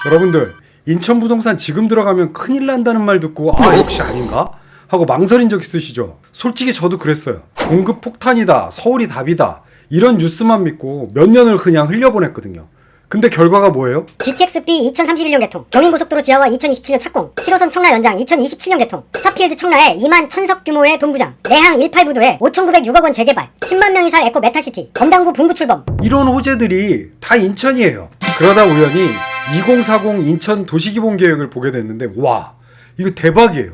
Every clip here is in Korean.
여러분들, 인천 부동산 지금 들어가면 큰일 난다는 말 듣고 역시 아닌가? 하고 망설인 적 있으시죠? 솔직히 저도 그랬어요. 공급 폭탄이다, 서울이 답이다, 이런 뉴스만 믿고 몇 년을 그냥 흘려보냈거든요. 근데 결과가 뭐예요? GTX-B 2031년 개통, 경인고속도로 지하화 2027년 착공, 7호선 청라 연장 2027년 개통, 스타필드 청라에 2만 1000석 규모의 동부장, 내항 18부두에 5,906억 원 재개발, 10만 명이 살 에코 메타시티, 검당구 분구 출범. 이런 호재들이 다 인천이에요. 그러다 우연히 2040 인천 도시기본계획을 보게 됐는데 와, 이거 대박이에요.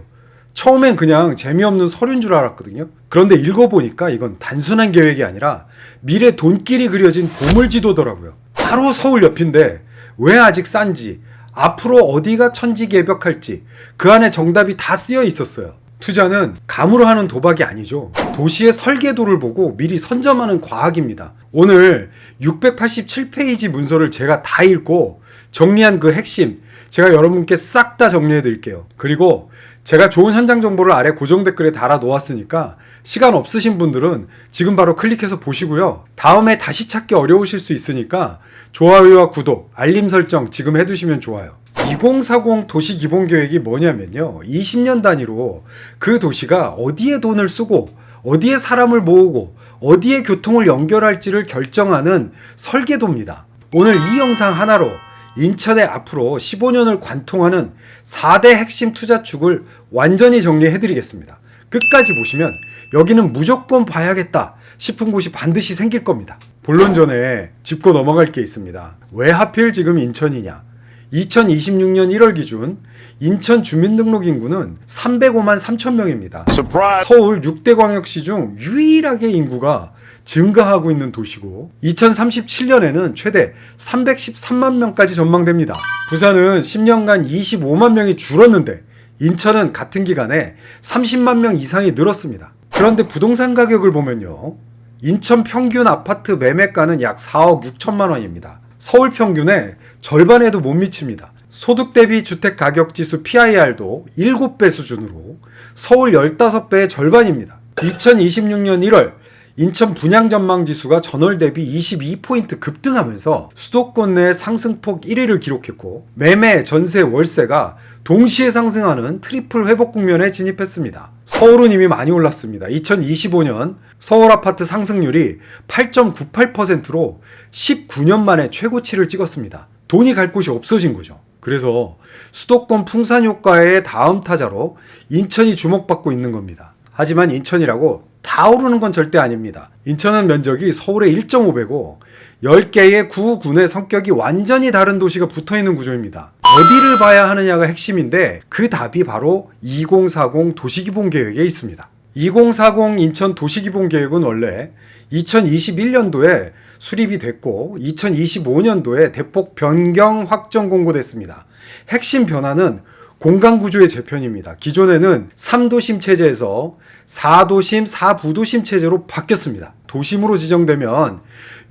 처음엔 그냥 재미없는 서류인 줄 알았거든요. 그런데 읽어보니까 이건 단순한 계획이 아니라 미래 돈길이 그려진 보물지도더라고요. 바로 서울 옆인데 왜 아직 싼지, 앞으로 어디가 천지개벽할지 그 안에 정답이 다 쓰여 있었어요. 투자는 감으로 하는 도박이 아니죠. 도시의 설계도를 보고 미리 선점하는 과학입니다. 오늘 687페이지 문서를 제가 다 읽고 정리한 그 핵심 제가 여러분께 싹 다 정리해 드릴게요. 그리고 제가 좋은 현장 정보를 아래 고정 댓글에 달아 놓았으니까 시간 없으신 분들은 지금 바로 클릭해서 보시고요. 다음에 다시 찾기 어려우실 수 있으니까 좋아요와 구독, 알림 설정 지금 해두시면 좋아요. 2040 도시기본계획이 뭐냐면요, 20년 단위로 그 도시가 어디에 돈을 쓰고 어디에 사람을 모으고 어디에 교통을 연결할지를 결정하는 설계도입니다. 오늘 이 영상 하나로 인천의 앞으로 15년을 관통하는 4대 핵심 투자축을 완전히 정리해드리겠습니다. 끝까지 보시면 여기는 무조건 봐야겠다 싶은 곳이 반드시 생길 겁니다. 본론 전에 짚고 넘어갈 게 있습니다. 왜 하필 지금 인천이냐? 2026년 1월 기준 인천 주민등록 인구는 305만 3천 명입니다. 서울 6대 광역시 중 유일하게 인구가 증가하고 있는 도시고 2037년에는 최대 313만 명까지 전망됩니다. 부산은 10년간 25만 명이 줄었는데 인천은 같은 기간에 30만 명 이상이 늘었습니다. 그런데 부동산 가격을 보면요, 인천 평균 아파트 매매가는 약 4억 6천만 원입니다. 서울 평균의 절반에도 못 미칩니다. 소득 대비 주택 가격 지수 PIR도 7배 수준으로 서울 15배의 절반입니다. 2026년 1월 인천 분양 전망 지수가 전월 대비 22포인트 급등하면서 수도권 내 상승폭 1위를 기록했고 매매, 전세, 월세가 동시에 상승하는 트리플 회복 국면에 진입했습니다. 서울은 이미 많이 올랐습니다. 2025년 서울 아파트 상승률이 8.98%로 19년 만에 최고치를 찍었습니다. 돈이 갈 곳이 없어진 거죠. 그래서 수도권 풍산 효과의 다음 타자로 인천이 주목받고 있는 겁니다. 하지만 인천이라고 다 오르는 건 절대 아닙니다. 인천은 면적이 서울의 1.5배고 10개의 구군의 성격이 완전히 다른 도시가 붙어있는 구조입니다. 어디를 봐야 하느냐가 핵심인데 그 답이 바로 2040 도시기본계획에 있습니다. 2040 인천 도시기본계획은 원래 2021년도에 수립이 됐고 2025년도에 대폭 변경 확정 공고됐습니다. 핵심 변화는 공간구조의 재편입니다. 기존에는 3도심 체제에서 4도심, 4부도심 체제로 바뀌었습니다. 도심으로 지정되면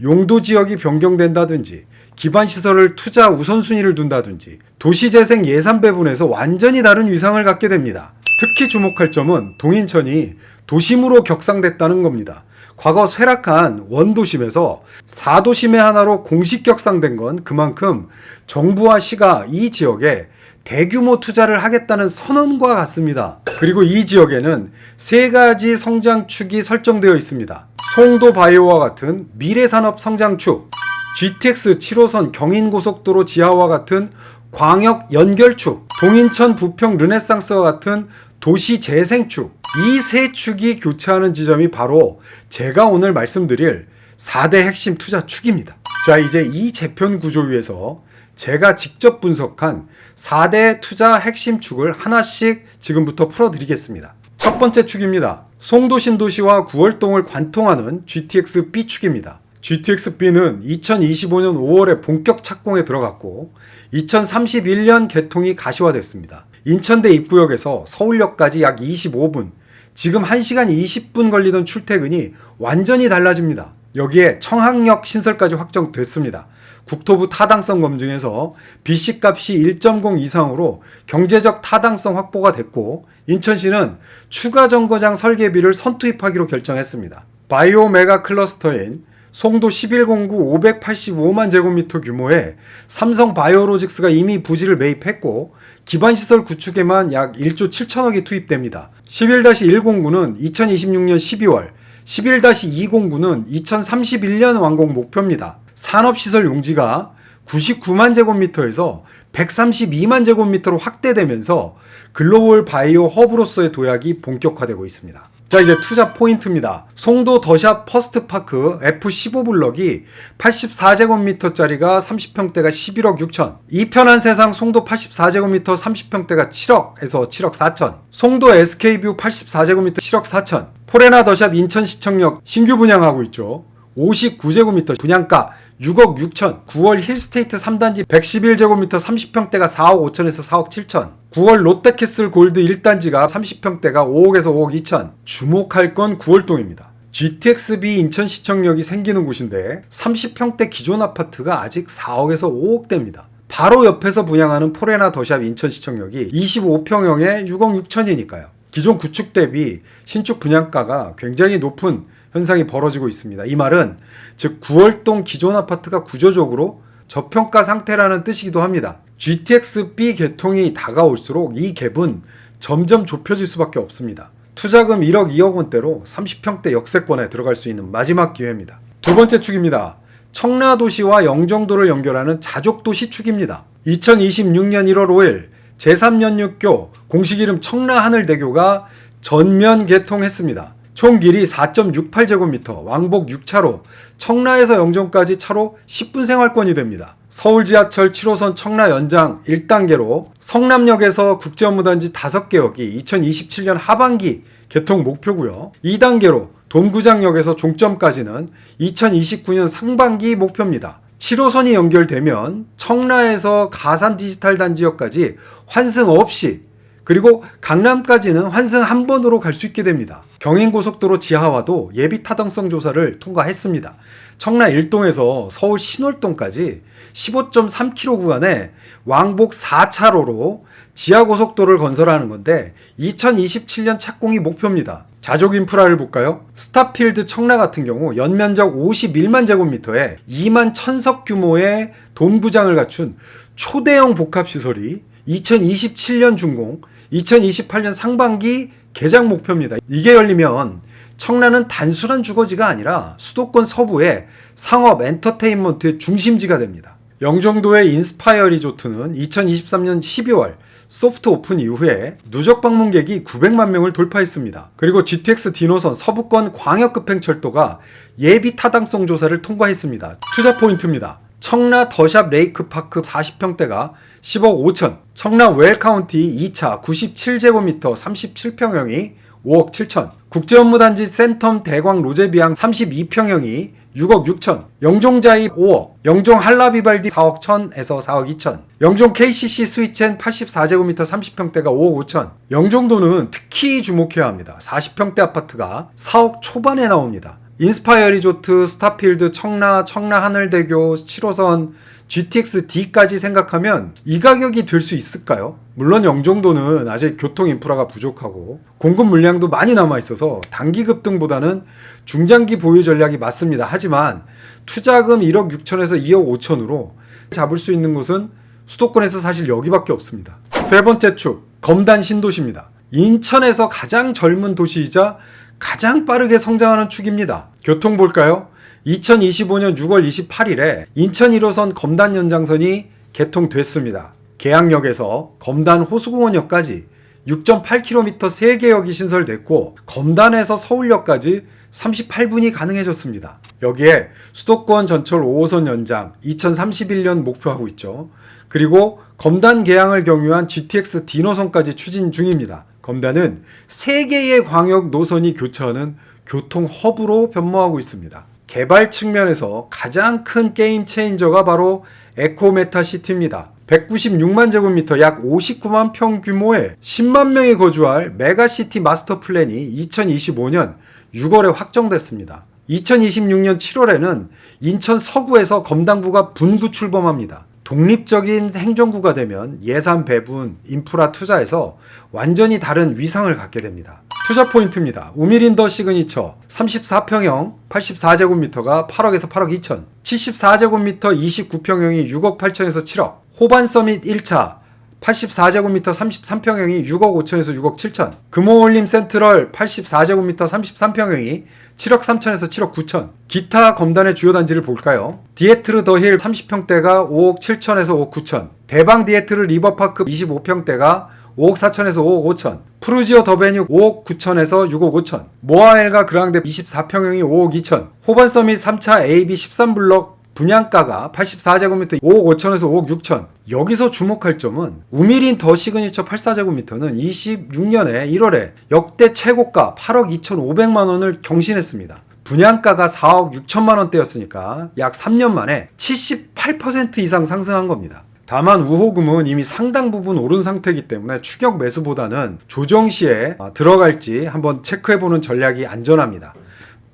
용도지역이 변경된다든지 기반시설을 투자 우선순위를 둔다든지 도시재생 예산 배분에서 완전히 다른 위상을 갖게 됩니다. 특히 주목할 점은 동인천이 도심으로 격상됐다는 겁니다. 과거 쇠락한 원도심에서 4도심의 하나로 공식 격상된 건 그만큼 정부와 시가 이 지역에 대규모 투자를 하겠다는 선언과 같습니다. 그리고 이 지역에는 3가지 성장축이 설정되어 있습니다. 송도 바이오와 같은 미래산업 성장축, GTX 7호선 경인고속도로 지하와 같은 광역 연결축, 동인천 부평 르네상스와 같은 도시 재생축, 이 3축이 교차하는 지점이 바로 제가 오늘 말씀드릴 4대 핵심 투자축입니다. 자, 이제 이 재편 구조 위에서 제가 직접 분석한 4대 투자 핵심 축을 하나씩 지금부터 풀어드리겠습니다. 첫 번째 축입니다. 송도 신도시와 구월동을 관통하는 GTX-B 축입니다. GTX-B는 2025년 5월에 본격 착공에 들어갔고 2031년 개통이 가시화됐습니다. 인천대 입구역에서 서울역까지 약 25분, 지금 1시간 20분 걸리던 출퇴근이 완전히 달라집니다. 여기에 청학역 신설까지 확정됐습니다. 국토부 타당성 검증에서 BC값이 1.0 이상으로 경제적 타당성 확보가 됐고 인천시는 추가 정거장 설계비를 선투입하기로 결정했습니다. 바이오 메가 클러스터인 송도 11공구 585만 제곱미터 규모의 삼성 바이오로직스가 이미 부지를 매입했고 기반시설 구축에만 약 1조 7천억이 투입됩니다. 11-1공구는 2026년 12월, 11-2공구는 2031년 완공 목표입니다. 산업시설 용지가 99만 제곱미터에서 132만 제곱미터로 확대되면서 글로벌 바이오 허브로서의 도약이 본격화되고 있습니다. 자, 이제 투자 포인트입니다. 송도 더샵 퍼스트파크 F15블럭이 84제곱미터짜리가 30평대가 11억 6천, 이편한 세상 송도 84제곱미터 30평대가 7억에서 7억 4천, 송도 SK뷰 84제곱미터 7억 4천, 포레나 더샵 인천시청역 신규 분양하고 있죠. 59제곱미터 분양가 6억 6천, 9월 힐스테이트 3단지 111제곱미터 30평대가 4억 5천에서 4억 7천, 9월 롯데캐슬 골드 1단지가 30평대가 5억에서 5억 2천. 주목할 건 9월동입니다. GTXB 인천시청역이 생기는 곳인데 30평대 기존 아파트가 아직 4억에서 5억대입니다. 바로 옆에서 분양하는 포레나 더샵 인천시청역이 25평형에 6억 6천이니까요. 기존 구축 대비 신축 분양가가 굉장히 높은 현상이 벌어지고 있습니다. 이 말은 즉 9월동 기존 아파트가 구조적으로 저평가 상태라는 뜻이기도 합니다. GTX-B 개통이 다가올수록 이 갭은 점점 좁혀질 수밖에 없습니다. 투자금 1억 2억 원대로 30평대 역세권에 들어갈 수 있는 마지막 기회입니다. 두 번째 축입니다. 청라도시와 영종도를 연결하는 자족도시 축입니다. 2026년 1월 5일 제3연육교 공식 이름 청라하늘대교가 전면 개통했습니다. 총 길이 4.68제곱미터, 왕복 6차로, 청라에서 영종까지 차로 10분 생활권이 됩니다. 서울 지하철 7호선 청라 연장 1단계로 성남역에서 국제업무단지 5개역이 2027년 하반기 개통 목표고요. 2단계로 동구장역에서 종점까지는 2029년 상반기 목표입니다. 7호선이 연결되면 청라에서 가산 디지털 단지역까지 환승 없이, 그리고 강남까지는 환승 한 번으로 갈 수 있게 됩니다. 경인고속도로 지하화도 예비 타당성 조사를 통과했습니다. 청라 1동에서 서울 신월동까지 15.3km 구간에 왕복 4차로로 지하고속도로를 건설하는 건데 2027년 착공이 목표입니다. 자족 인프라를 볼까요? 스타필드 청라 같은 경우 연면적 51만 제곱미터에 2만 1000석 규모의 돔구장을 갖춘 초대형 복합시설이 2027년 준공, 2028년 상반기 개장 목표입니다. 이게 열리면 청라는 단순한 주거지가 아니라 수도권 서부의 상업 엔터테인먼트의 중심지가 됩니다. 영종도의 인스파이어 리조트는 2023년 12월 소프트 오픈 이후에 누적 방문객이 900만 명을 돌파했습니다. 그리고 GTX 디노선 서부권 광역급행철도가 예비 타당성 조사를 통과했습니다. 투자 포인트입니다. 청라 더샵 레이크파크 40평대가 10억 5천, 청라 웰카운티 2차 97제곱미터 37평형이 5억 7천, 국제업무단지 센텀 대광 로제비앙 32평형이 6억 6천, 영종자입 5억, 영종 한라비발디 4억 1천에서 4억 2천, 영종 KCC 스위첸 84제곱미터 30평대가 5억 5천. 영종도는 특히 주목해야 합니다. 40평대 아파트가 4억 초반에 나옵니다. 인스파이어 리조트, 스타필드, 청라, 청라하늘대교, 7호선, GTX-D까지 생각하면 이 가격이 될 수 있을까요? 물론 영종도는 아직 교통 인프라가 부족하고 공급 물량도 많이 남아있어서 단기 급등보다는 중장기 보유 전략이 맞습니다. 하지만 투자금 1억 6천에서 2억 5천으로 잡을 수 있는 곳은 수도권에서 사실 여기밖에 없습니다. 세 번째 축, 검단 신도시입니다. 인천에서 가장 젊은 도시이자 가장 빠르게 성장하는 축입니다. 교통 볼까요? 2025년 6월 28일에 인천 1호선 검단 연장선이 개통됐습니다. 계양역에서 검단 호수공원역까지 6.8km 3개 역이 신설됐고 검단에서 서울역까지 38분이 가능해졌습니다. 여기에 수도권 전철 5호선 연장 2031년 목표하고 있죠. 그리고 검단 계양을 경유한 GTX 디노선까지 추진 중입니다. 검단은 3개의 광역 노선이 교차하는 교통 허브로 변모하고 있습니다. 개발 측면에서 가장 큰 게임 체인저가 바로 에코메타시티입니다. 196만 제곱미터 약 59만 평 규모의 10만 명이 거주할 메가시티 마스터 플랜이 2025년 6월에 확정됐습니다. 2026년 7월에는 인천 서구에서 검단구가 분구 출범합니다. 독립적인 행정구가 되면 예산 배분, 인프라 투자에서 완전히 다른 위상을 갖게 됩니다. 투자 포인트입니다. 우미린 더 시그니처 34평형 84제곱미터가 8억에서 8억 2천, 74제곱미터 29평형이 6억 8천에서 7억, 호반 서밋 1차 84제곱미터 33평형이 6억 5천에서 6억 7천, 금호올림 센트럴 84제곱미터 33평형이 7억 3천에서 7억 9천. 기타 검단의 주요 단지를 볼까요? 디에트르 더힐 30평대가 5억 7천에서 5억 9천, 대방 디에트르 리버파크 25평대가 5억 4천에서 5억 5천, 프루지오 더베뉴 5억 9천에서 6억 5천, 모아엘가 그랑데 24평형이 5억 2천, 호반 서밋 3차 AB 13블럭 분양가가 84제곱미터 5억 5천에서 5억 6천. 여기서 주목할 점은 우미린 더 시그니처 84제곱미터는 26년에 1월에 역대 최고가 8억 2,500만 원을 경신했습니다. 분양가가 4억 6천만 원대였으니까 약 3년 만에 78% 이상 상승한 겁니다. 다만 우호금은 이미 상당 부분 오른 상태이기 때문에 추격 매수보다는 조정 시에 들어갈지 한번 체크해보는 전략이 안전합니다.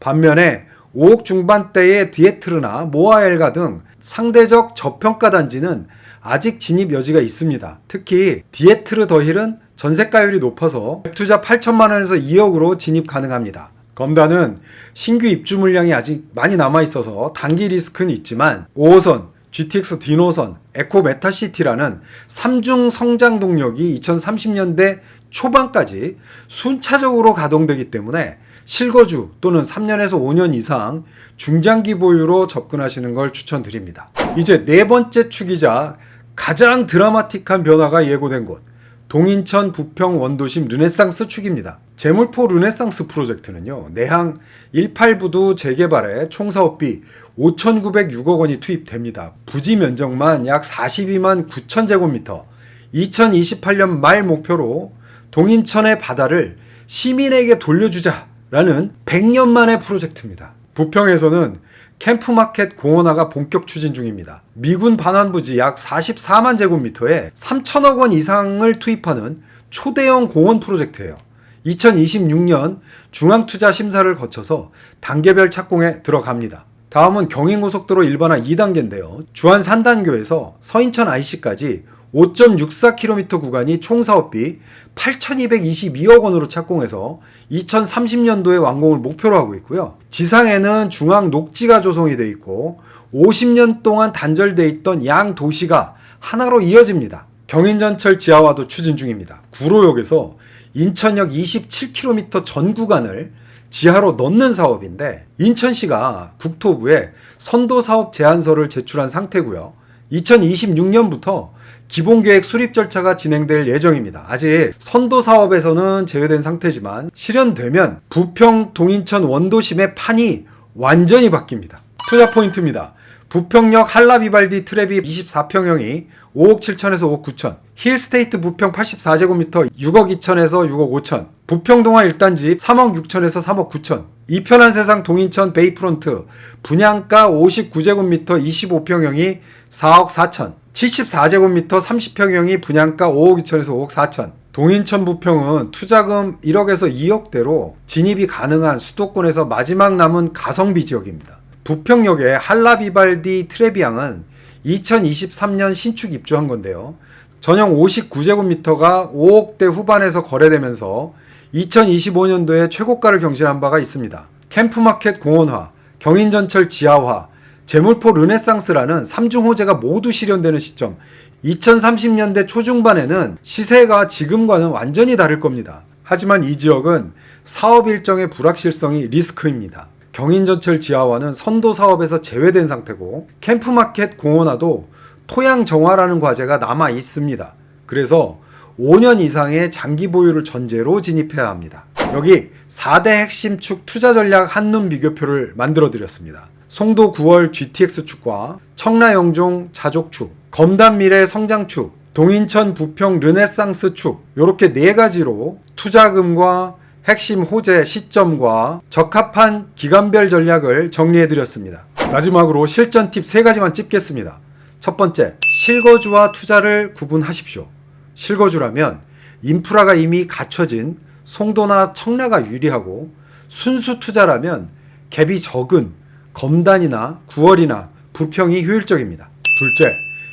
반면에 5억 중반대의 디에트르나 모아엘가 등 상대적 저평가 단지는 아직 진입 여지가 있습니다. 특히 디에트르 더힐은 전세가율이 높아서 투자 8천만 원에서 2억으로 진입 가능합니다. 검단은 신규 입주 물량이 아직 많이 남아있어서 단기 리스크는 있지만 5호선, GTX 디노선, 에코 메타시티라는 3중 성장 동력이 2030년대 초반까지 순차적으로 가동되기 때문에 실거주 또는 3년에서 5년 이상 중장기 보유로 접근하시는 걸 추천드립니다. 이제 네 번째 축이자 가장 드라마틱한 변화가 예고된 곳, 동인천 부평 원도심 르네상스 축입니다. 제물포 르네상스 프로젝트는요, 내항 18부두 재개발에 총 사업비 5,906억 원이 투입됩니다. 부지 면적만 약 42만 9천 제곱미터, 2028년 말 목표로 동인천의 바다를 시민에게 돌려주자라는 100년 만의 프로젝트입니다. 부평에서는 캠프마켓 공원화가 본격 추진 중입니다. 미군 반환부지 약 44만 제곱미터에 3천억 원 이상을 투입하는 초대형 공원 프로젝트예요. 2026년 중앙투자 심사를 거쳐서 단계별 착공에 들어갑니다. 다음은 경인고속도로 일반화 2단계인데요. 주안 산단교에서 서인천 IC까지 5.64km 구간이 총 사업비 8,222억 원으로 착공해서 2030년도에 완공을 목표로 하고 있고요. 지상에는 중앙 녹지가 조성이 되어 있고 50년 동안 단절돼 있던 양 도시가 하나로 이어집니다. 경인전철 지하화도 추진 중입니다. 구로역에서 인천역 27km 전 구간을 지하로 넣는 사업인데 인천시가 국토부에 선도사업 제안서를 제출한 상태고요. 2026년부터 기본계획 수립 절차가 진행될 예정입니다. 아직 선도사업에서는 제외된 상태지만 실현되면 부평 동인천 원도심의 판이 완전히 바뀝니다. 투자 포인트입니다. 부평역 한라비발디 트랩이 24평형이 5억 7천에서 5억 9천, 힐스테이트 부평 84제곱미터 6억 2천에서 6억 5천, 부평동화 1단지 3억 6천에서 3억 9천, 이편한 세상 동인천 베이프론트 분양가 59제곱미터 25평형이 4억 4천, 74제곱미터 30평형이 분양가 5억 2천에서 5억 4천. 동인천 부평은 투자금 1억에서 2억대로 진입이 가능한 수도권에서 마지막 남은 가성비 지역입니다. 부평역의 한라비발디 트레비앙은 2023년 신축 입주한 건데요. 전용 59제곱미터가 5억대 후반에서 거래되면서 2025년도에 최고가를 경신한 바가 있습니다. 캠프마켓 공원화, 경인전철 지하화, 제물포 르네상스라는 3중 호재가 모두 실현되는 시점, 2030년대 초중반에는 시세가 지금과는 완전히 다를 겁니다. 하지만 이 지역은 사업 일정의 불확실성이 리스크입니다. 경인전철 지하화는 선도 사업에서 제외된 상태고 캠프마켓 공원화도 토양 정화라는 과제가 남아 있습니다. 그래서 5년 이상의 장기 보유를 전제로 진입해야 합니다. 여기 4대 핵심 축 투자 전략 한눈 비교표를 만들어 드렸습니다. 송도 9월 GTX 축과 청라영종 자족 축, 검단미래 성장 축, 동인천 부평 르네상스 축, 이렇게 네 가지로 투자금과 핵심 호재 시점과 적합한 기간별 전략을 정리해 드렸습니다. 마지막으로 실전 팁 3가지만 찝겠습니다. 첫 번째, 실거주와 투자를 구분하십시오. 실거주라면 인프라가 이미 갖춰진 송도나 청라가 유리하고, 순수 투자라면 갭이 적은 검단이나 9월이나 부평이 효율적입니다. 둘째,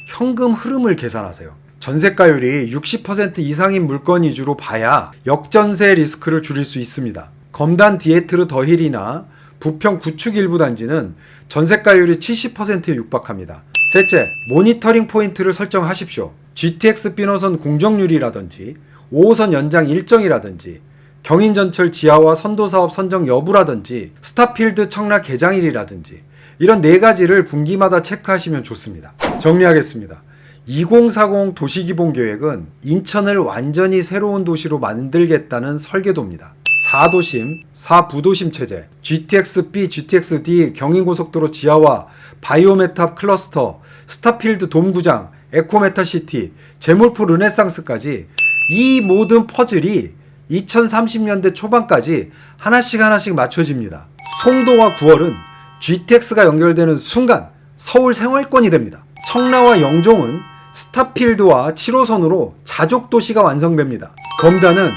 현금 흐름을 계산하세요. 전세가율이 60% 이상인 물건 위주로 봐야 역전세 리스크를 줄일 수 있습니다. 검단 디에트르 더힐이나 부평 구축 일부 단지는 전세가율이 70%에 육박합니다. 셋째, 모니터링 포인트를 설정하십시오. GTX 비노선 공정률이라든지 5호선 연장 일정이라든지 경인전철 지하화 선도사업 선정 여부라든지 스타필드 청라 개장일이라든지 이런 4가지를 분기마다 체크하시면 좋습니다. 정리하겠습니다. 2040 도시기본계획은 인천을 완전히 새로운 도시로 만들겠다는 설계도입니다. 4도심, 4부도심 체제, GTX-B, GTX-D 경인고속도로 지하화, 바이오메탑 클러스터, 스타필드 돔구장, 에코메타시티, 제몰포 르네상스까지 이 모든 퍼즐이 2030년대 초반까지 하나씩 맞춰집니다. 송도와 9월은 GTX가 연결되는 순간 서울 생활권이 됩니다. 청라와 영종은 스타필드와 7호선으로 자족도시가 완성됩니다. 검단은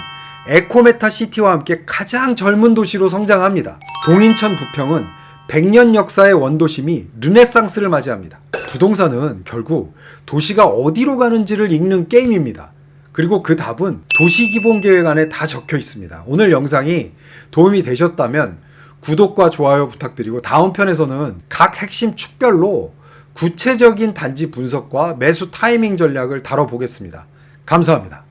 에코메타시티와 함께 가장 젊은 도시로 성장합니다. 동인천 부평은 100년 역사의 원도심이 르네상스를 맞이합니다. 부동산은 결국 도시가 어디로 가는지를 읽는 게임입니다. 그리고 그 답은 도시기본계획 안에 다 적혀 있습니다. 오늘 영상이 도움이 되셨다면 구독과 좋아요 부탁드리고 다음 편에서는 각 핵심 축별로 구체적인 단지 분석과 매수 타이밍 전략을 다뤄보겠습니다. 감사합니다.